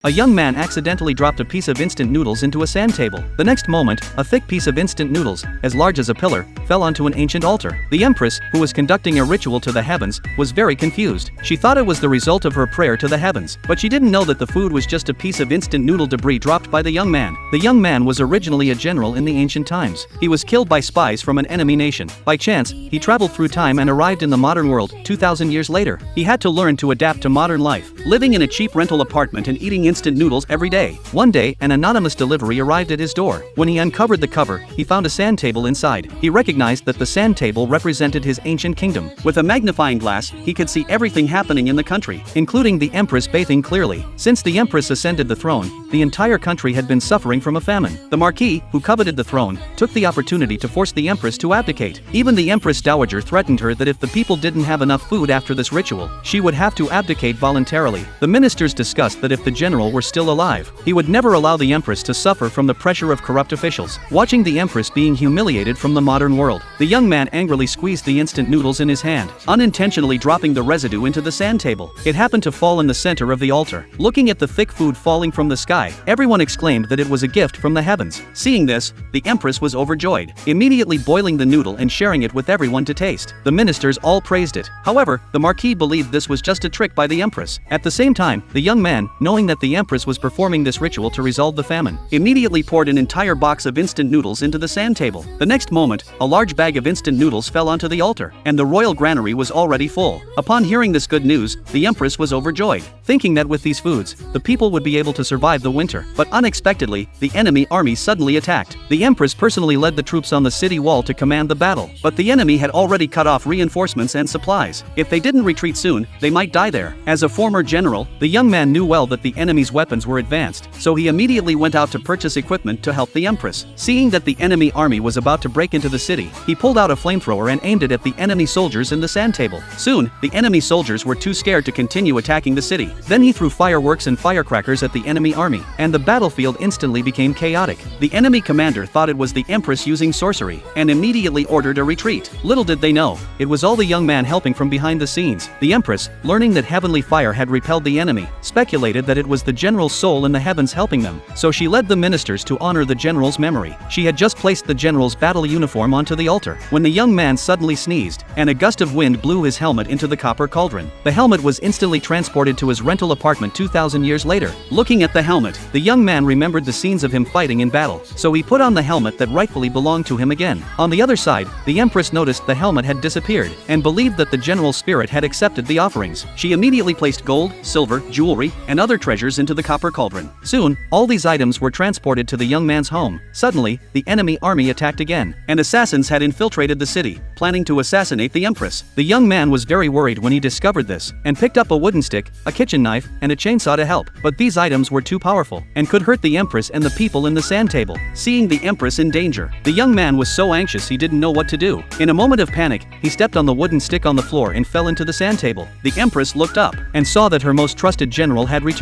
A young man accidentally dropped a piece of instant noodles into a sand table. The next moment, a thick piece of instant noodles, as large as a pillar, fell onto an ancient altar. The empress, who was conducting a ritual to the heavens, was very confused. She thought it was the result of her prayer to the heavens, but she didn't know that the food was just a piece of instant noodle debris dropped by the young man. The young man was originally a general in the ancient times. He was killed by spies from an enemy nation. By chance, he traveled through time and arrived in the modern world 2,000 years later. He had to learn to adapt to modern life, living in a cheap rental apartment and eating instant noodles every day. One day, an anonymous delivery arrived at his door. When he uncovered the cover, he found a sand table inside. He recognized that the sand table represented his ancient kingdom. With a magnifying glass, he could see everything happening in the country, including the empress bathing clearly. Since the empress ascended the throne, the entire country had been suffering from a famine. The marquis, who coveted the throne, took the opportunity to force the empress to abdicate. Even the empress dowager threatened her that if the people didn't have enough food after this ritual, she would have to abdicate voluntarily. The ministers discussed that if the general were still alive, he would never allow the empress to suffer from the pressure of corrupt officials. Watching the empress being humiliated from the modern world, the young man angrily squeezed the instant noodles in his hand, unintentionally dropping the residue into the sand table. It happened to fall in the center of the altar. Looking at the thick food falling from the sky, everyone exclaimed that it was a gift from the heavens. Seeing this, the empress was overjoyed, immediately boiling the noodle and sharing it with everyone to taste. The ministers all praised it. However, the marquis believed this was just a trick by the empress. At the same time, the young man, knowing that the empress was performing this ritual to resolve the famine, immediately poured an entire box of instant noodles into the sand table. The next moment, a large bag of instant noodles fell onto the altar, and the royal granary was already full. Upon hearing this good news, the empress was overjoyed, thinking that with these foods, the people would be able to survive the winter. But unexpectedly, the enemy army suddenly attacked. The empress personally led the troops on the city wall to command the battle, but the enemy had already cut off reinforcements and supplies. If they didn't retreat soon, they might die there. As a former general, the young man knew well that the enemy's weapons were advanced, so he immediately went out to purchase equipment to help the empress. Seeing that the enemy army was about to break into the city, he pulled out a flamethrower and aimed it at the enemy soldiers in the sand table. Soon, the enemy soldiers were too scared to continue attacking the city. Then he threw fireworks and firecrackers at the enemy army, and the battlefield instantly became chaotic. The enemy commander thought it was the empress using sorcery, and immediately ordered a retreat. Little did they know, it was all the young man helping from behind the scenes. The empress, learning that heavenly fire had repelled the enemy, speculated that it was the general's soul in the heavens helping them, so she led the ministers to honor the general's memory. She had just placed the general's battle uniform onto the altar, when the young man suddenly sneezed, and a gust of wind blew his helmet into the copper cauldron. The helmet was instantly transported to his rental apartment 2,000 years later. Looking at the helmet, the young man remembered the scenes of him fighting in battle, so he put on the helmet that rightfully belonged to him again. On the other side, the empress noticed the helmet had disappeared, and believed that the general's spirit had accepted the offerings. She immediately placed gold, silver, jewelry, and other treasures into the copper cauldron. Soon, all these items were transported to the young man's home. Suddenly, the enemy army attacked again, and assassins had infiltrated the city, planning to assassinate the empress. The young man was very worried when he discovered this, and picked up a wooden stick, a kitchen knife, and a chainsaw to help. But these items were too powerful, and could hurt the empress and the people in the sand table. Seeing the empress in danger, the young man was so anxious he didn't know what to do. In a moment of panic, he stepped on the wooden stick on the floor and fell into the sand table. The empress looked up, and saw that her most trusted general had returned.